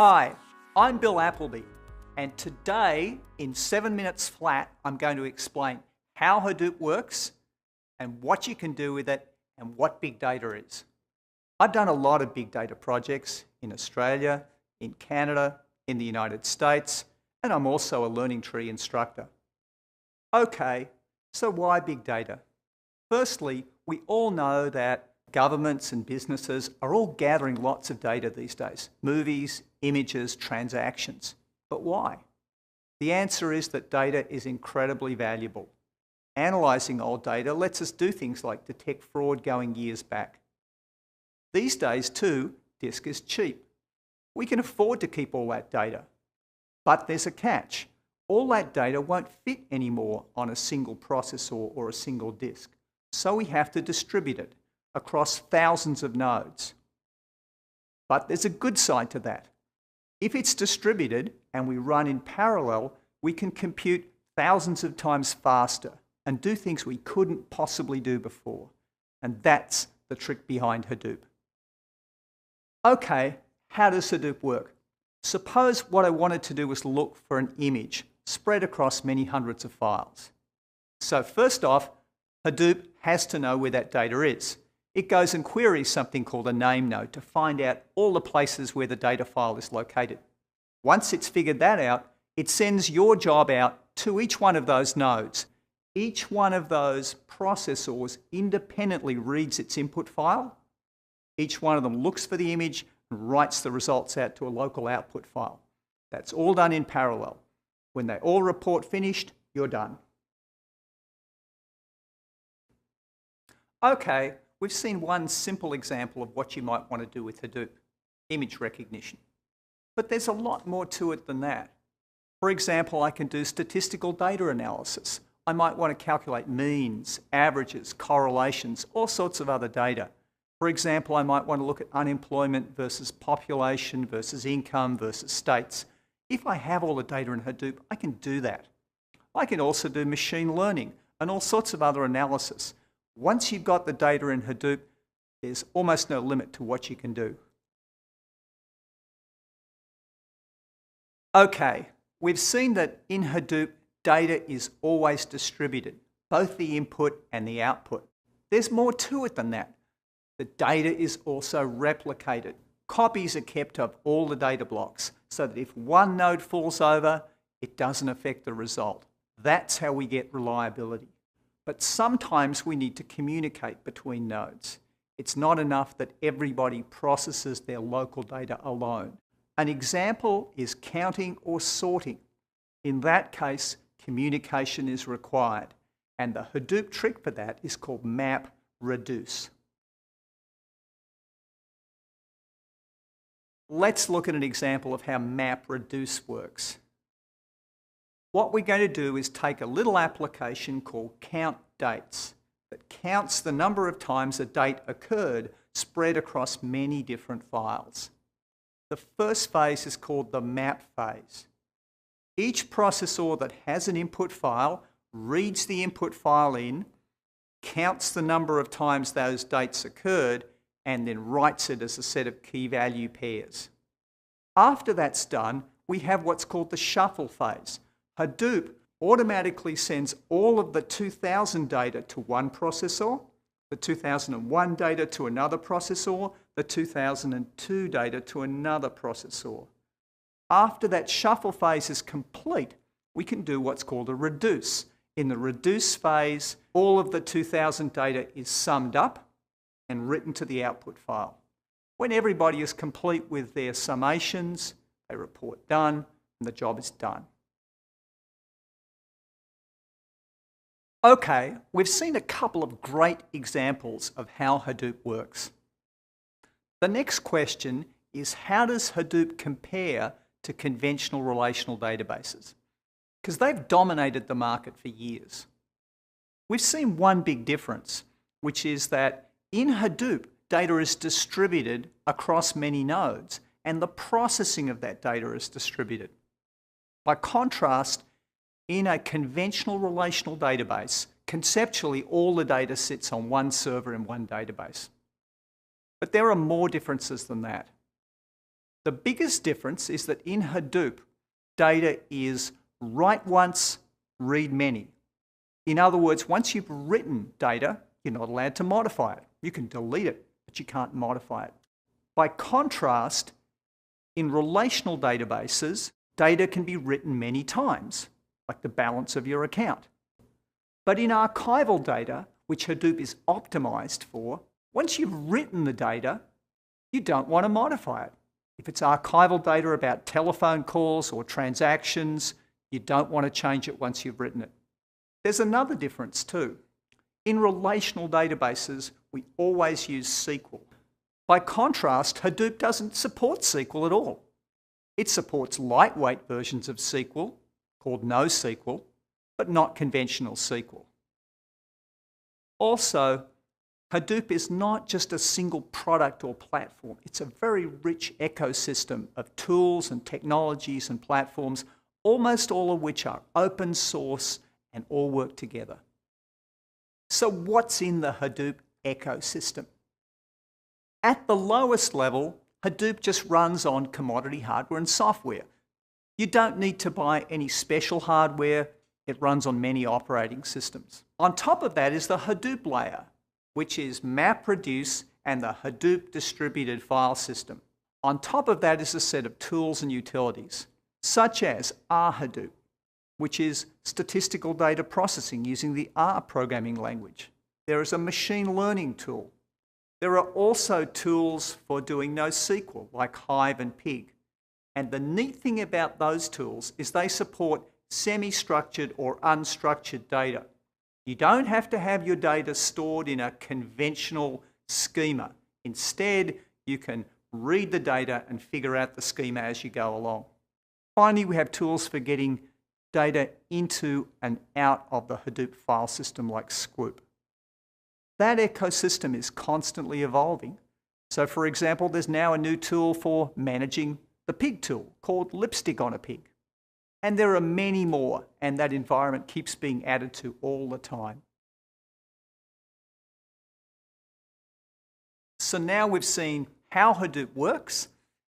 Hi, I'm Bill Appleby, and today, in 7 minutes flat, I'm going to explain how Hadoop works and what you can do with it and what big data is. I've done a lot of big data projects in Australia, in Canada, in the United States, and I'm also a Learning Tree instructor. Okay, so why big data? Firstly, we all know that governments and businesses are all gathering lots of data these days. Movies, images, transactions. But why? The answer is that data is incredibly valuable. Analysing old data lets us do things like detect fraud going years back. These days too, disk is cheap. We can afford to keep all that data. But there's a catch. All that data won't fit anymore on a single processor or a single disk. So we have to distribute it across thousands of nodes. But there's a good side to that. If it's distributed and we run in parallel, we can compute thousands of times faster and do things we couldn't possibly do before. And that's the trick behind Hadoop. Okay, how does Hadoop work? Suppose what I wanted to do was look for an image spread across many hundreds of files. So first off, Hadoop has to know where that data is. It goes and queries something called a name node to find out all the places where the data file is located. Once it's figured that out, it sends your job out to each one of those nodes. Each one of those processors independently reads its input file. Each one of them looks for the image and writes the results out to a local output file. That's all done in parallel. When they all report finished, you're done. Okay, we've seen one simple example of what you might want to do with Hadoop, image recognition. But there's a lot more to it than that. For example, I can do statistical data analysis. I might want to calculate means, averages, correlations, all sorts of other data. For example, I might want to look at unemployment versus population versus income versus states. If I have all the data in Hadoop, I can do that. I can also do machine learning and all sorts of other analysis. Once you've got the data in Hadoop, there's almost no limit to what you can do. Okay, we've seen that in Hadoop, data is always distributed, both the input and the output. There's more to it than that. The data is also replicated. Copies are kept of all the data blocks so that if one node falls over, it doesn't affect the result. That's how we get reliability. But sometimes we need to communicate between nodes. It's not enough that everybody processes their local data alone. An example is counting or sorting. In that case, communication is required. And the Hadoop trick for that is called map reduce. Let's look at an example of how map reduce works. What we're going to do is take a little application called count dates that counts the number of times a date occurred spread across many different files. The first phase is called the map phase. Each processor that has an input file reads the input file in, counts the number of times those dates occurred, and then writes it as a set of key value pairs. After that's done, we have what's called the shuffle phase. Hadoop automatically sends all of the 2000 data to one processor, the 2001 data to another processor, the 2002 data to another processor. After that shuffle phase is complete, we can do what's called a reduce. In the reduce phase, all of the 2000 data is summed up and written to the output file. When everybody is complete with their summations, they report done, and the job is done. Okay, we've seen a couple of great examples of how Hadoop works. The next question is, how does Hadoop compare to conventional relational databases? Because they've dominated the market for years. We've seen one big difference, which is that in Hadoop, data is distributed across many nodes, and the processing of that data is distributed. By contrast, in a conventional relational database, conceptually all the data sits on one server in one database. But there are more differences than that. The biggest difference is that in Hadoop, data is write once, read many. In other words, once you've written data, you're not allowed to modify it. You can delete it, but you can't modify it. By contrast, in relational databases, data can be written many times, like the balance of your account. But in archival data, which Hadoop is optimized for, once you've written the data, you don't want to modify it. If it's archival data about telephone calls or transactions, you don't want to change it once you've written it. There's another difference too. In relational databases, we always use SQL. By contrast, Hadoop doesn't support SQL at all. It supports lightweight versions of SQL, called NoSQL, but not conventional SQL. Also, Hadoop is not just a single product or platform. It's a very rich ecosystem of tools and technologies and platforms, almost all of which are open source and all work together. So what's in the Hadoop ecosystem? At the lowest level, Hadoop just runs on commodity hardware and software. You don't need to buy any special hardware. It runs on many operating systems. On top of that is the Hadoop layer, which is MapReduce and the Hadoop distributed file system. On top of that is a set of tools and utilities, such as RHadoop, which is statistical data processing using the R programming language. There is a machine learning tool. There are also tools for doing NoSQL, like Hive and Pig. And the neat thing about those tools is they support semi-structured or unstructured data. You don't have to have your data stored in a conventional schema. Instead, you can read the data and figure out the schema as you go along. Finally, we have tools for getting data into and out of the Hadoop file system like Sqoop. That ecosystem is constantly evolving. So for example, there's now a new tool for managing the pig tool called Lipstick on a Pig. And there are many more, and that environment keeps being added to all the time. So now we've seen how Hadoop works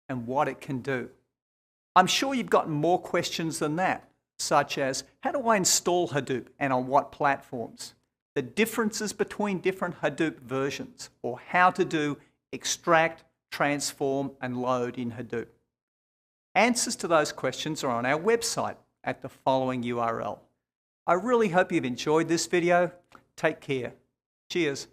and what it can do. I'm sure you've gotten more questions than that, such as, how do I install Hadoop and on what platforms? The differences between different Hadoop versions, or how to do extract, transform, and load in Hadoop. Answers to those questions are on our website at the following URL. I really hope you've enjoyed this video. Take care. Cheers.